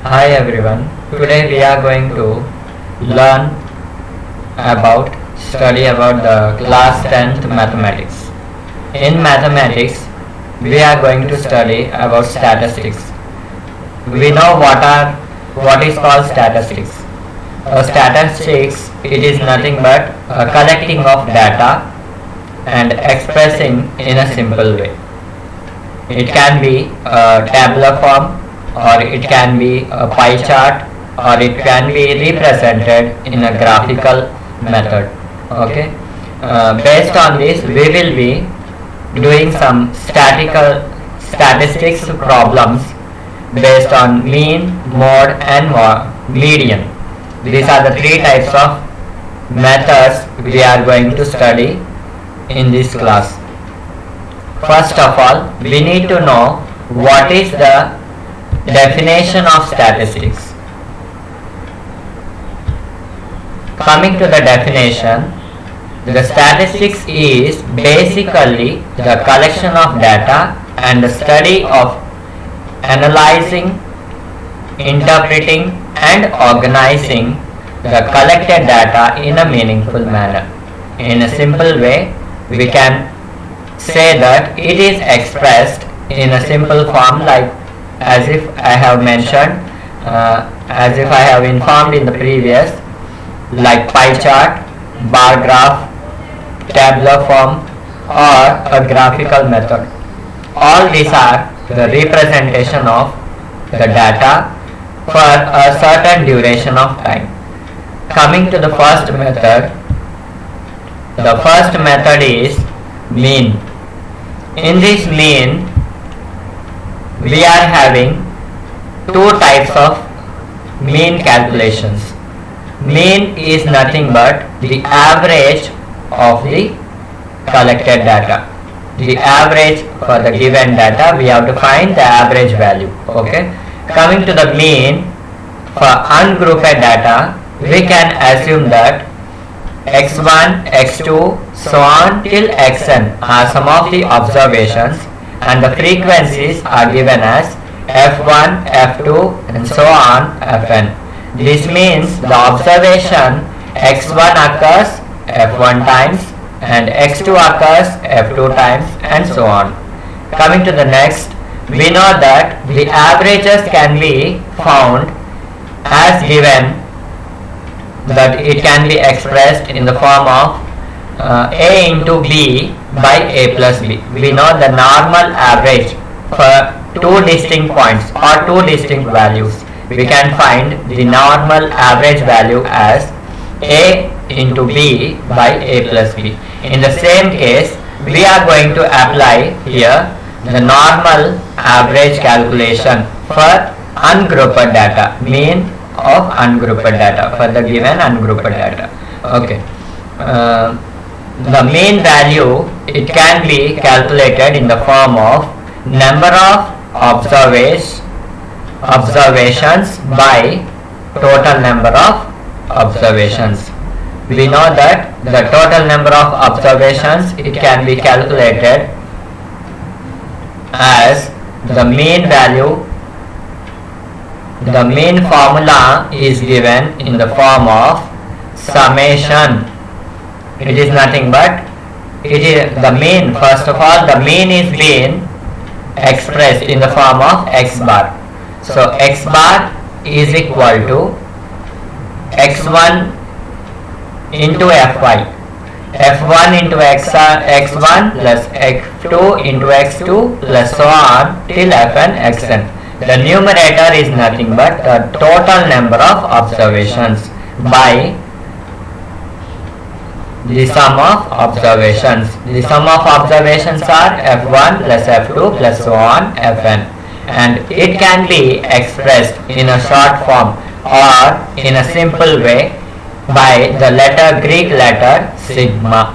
Hi everyone. Today we are going to learn about study about the class 10th mathematics. In mathematics, we are going to study about statistics. We know what is called statistics. Statistics, it is nothing but a collecting of data and expressing in a simple way. It can be a tabular form, or it can be a pie chart, or it can be represented in a graphical method. Okay. Based on this, we will be doing some statistics problems based on mean, mode, and median. These are the three types of methods we are going to study in this class. First of all, we need to know what is the definition of statistics. Coming to the definition, the statistics is basically the collection of data and the study of analyzing, interpreting, and organizing the collected data in a meaningful manner. In a simple way, we can say that it is expressed in a simple form, like as if I have mentioned, as if I have informed in the previous, like pie chart, bar graph, tabular form, or a graphical method. All these are the representation of the data for a certain duration of time. Coming to the first method, the first method is mean. In this mean, we are having two types of mean calculations. Mean is nothing but the average of the collected data. The average for the given data, we have to find the average value. Okay. Coming to the mean, for ungrouped data, we can assume that x1, x2, so on till xn are some of the observations, and the frequencies are given as f1, f2, and so on fn. This means the observation x1 occurs f1 times and x2 occurs f2 times, and so on. Coming to the next, we know that the averages can be found as given, that it can be expressed in the form of a into b by a plus b. We know the normal average for two distinct points or two distinct values. We can find the normal average value as a into b by a plus b. In the same case, we are going to apply here the normal average calculation for ungrouped data, mean of ungrouped data for the given ungrouped data. Okay. The mean value, it can be calculated in the form of number of observations by total number of observations. We know that the total number of observations, it can be calculated as the mean value. The mean formula is given in the form of summation. It is nothing but it is the mean. First of all, the mean is being expressed in the form of x bar. So x bar is equal to x1 into fy, f1 into x1 plus x2 into x2 plus so on till fn xn. The numerator is nothing but the total number of observations by the sum of observations. The sum of observations are f1 plus f2 plus so on fn, and it can be expressed in a short form or in a simple way by the Greek letter sigma.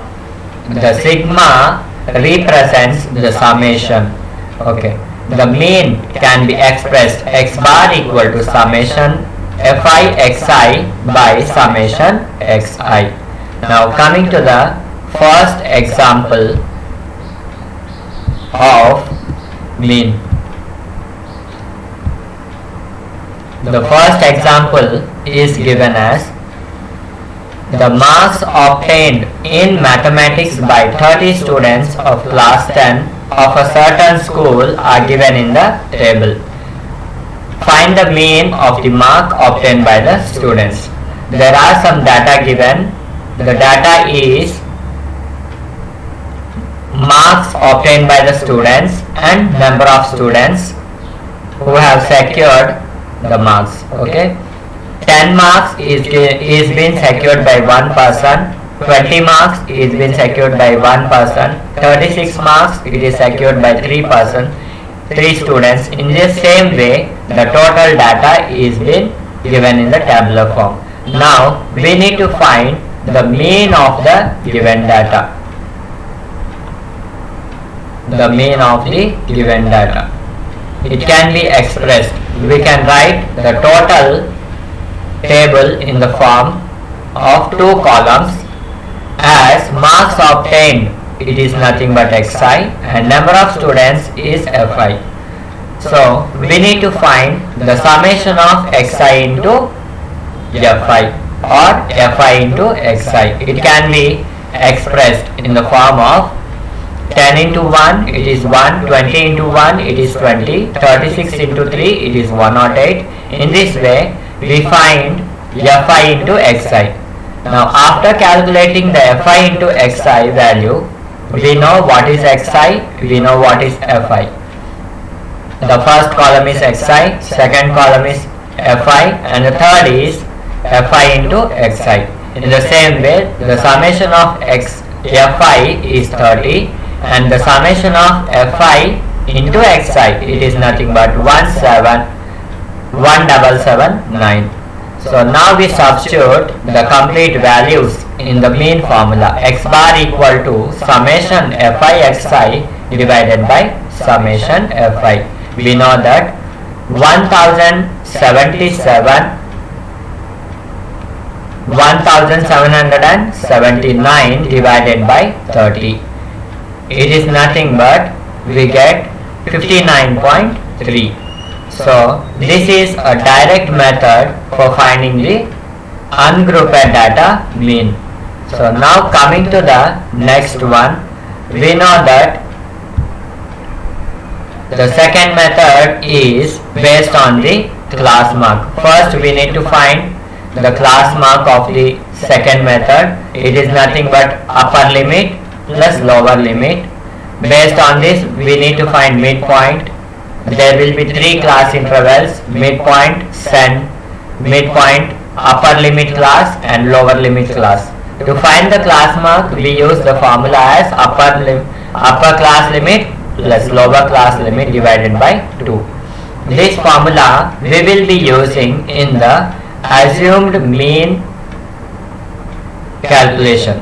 The sigma represents the summation. Okay. The mean can be expressed x bar equal to summation fi xi by summation xi. Now coming to the first example of mean. The first example is given as the marks obtained in mathematics by 30 students of class 10 of a certain school are given in the table. Find the mean of the mark obtained by the students. There are some data given. The data is marks obtained by the students and number of students who have secured the marks. Okay, 10 marks is being secured by one person, 20 marks is being secured by one person, 36 marks it is secured by 3 students. In the same way, the total data is being given in the tabular form. Now we need to find the mean of the given data. The mean of the given data. It can be expressed. We can write the total table in the form of 2 columns as marks obtained, it is nothing but xi, and number of students is fi. So we need to find the summation of xi into fi or fi into xi. It can be expressed in the form of 10 into 1 it is 1, 20 into 1 it is 20, 36 into 3 it is 108. In this way we find fi into xi. Now after calculating the fi into xi value, we know what is xi, we know what is fi. The first column is xi, second column is fi, and the third is fi into xi. In the same way, the summation of fi is 30 and the summation of fi into xi, it is nothing but 17779. So now we substitute the complete values in the mean formula. X bar equal to summation fi xi divided by summation fi. We know that 1779 divided by 30. It is nothing but we get 59.3. So this is a direct method for finding the ungrouped data mean. So now coming to the next one, we know that the second method is based on the class mark. First we need to find the class mark of the second method. It is nothing but upper limit plus lower limit. Based on this we need to find midpoint. There will be 3 class intervals: midpoint, cent, midpoint, upper limit class and lower limit class. To find the class mark we use the formula as upper class limit plus lower class limit divided by 2. This formula we will be using in the assumed mean calculation.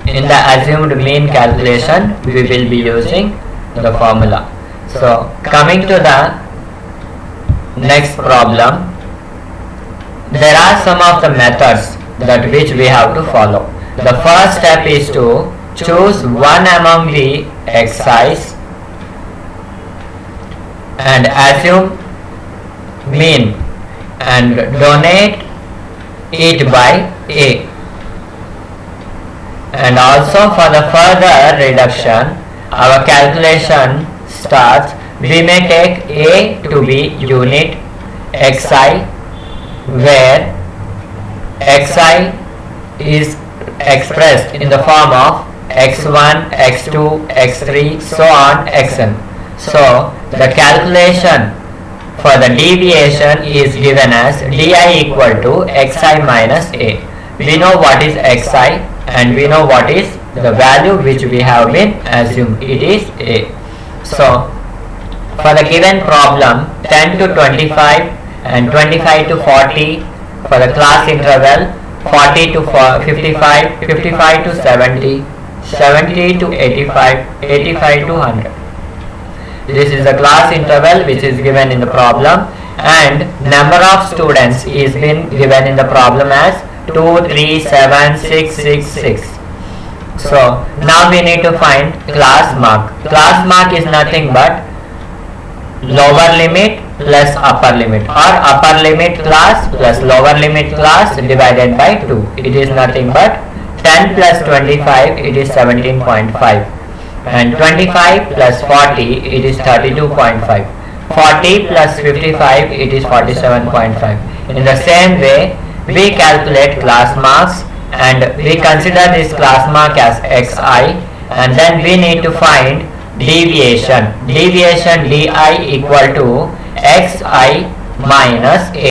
In the assumed mean calculation we will be using the formula. So coming to the next problem, there are some of the methods that which we have to follow. The first step is to choose one among the xi's and assume mean and donate it by a. And also for the further reduction, our calculation starts, we may take a to be unit xi, where xi is expressed in the form of x1, x2, x3, so on, xn. So the calculation for the deviation is given as di equal to xi minus a. We know what is xi and we know what is the value which we have been assumed. It is a. So for the given problem 10 to 25 and 25 to 40, for the class interval 40 to 55, 55 to 70, 70 to 85, 85 to 100. This is the class interval which is given in the problem, and number of students is been given in the problem as 2, 3, 7, 6, 6, 6. So now we need to find class mark. Class mark is nothing but lower limit plus upper limit, or upper limit class plus lower limit class divided by 2. It is nothing but 10 plus 25, it is 17.5, and 25 plus 40, it is 32.5. 40 plus 55, it is 47.5. In the same way, we calculate class marks and we consider this class mark as xi, and then we need to find deviation. Deviation di equal to xi minus a.